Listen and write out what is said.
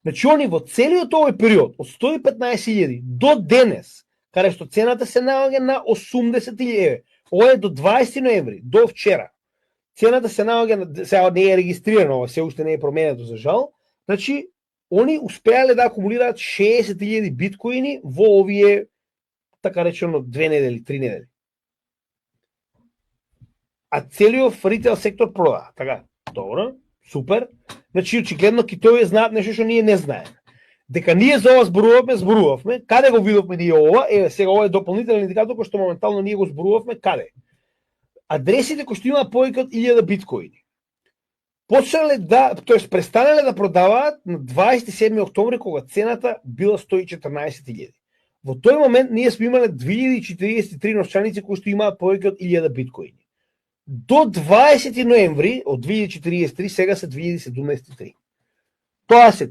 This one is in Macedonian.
Значи, они во целиот овој период, од 115.000 до денес, каде што цената се наоѓа на 80.000, ова е до 20 ноември, до вчера. Цената се наоѓа, сега не е регистрирано, ова се уште не е променето за жал, значи, они успеале да акумулираат 60.000 биткоини во овие, така речено, 2 недели, 3 недели. А целиот ритейл сектор продава. Така, добро, супер. Значи, очигледно китовија знаат нешто што ние не знаеме. Дека ние за ова зборувавме, каде го видовме ние ова, сега ова е дополнителен индикатор кој што моментално ние го зборувавме, каде? Адресите кои што имаат повеќе од 1000 биткоини. Почнале да, тоест престанале да продаваат на 27 октомври кога цената била 114.000. Во тој момент ние сме имале 2043 новчаници кои што имаат повеќе од 1000 биткоини. До 20 ноември од 2043 сега се 2073. Тоа се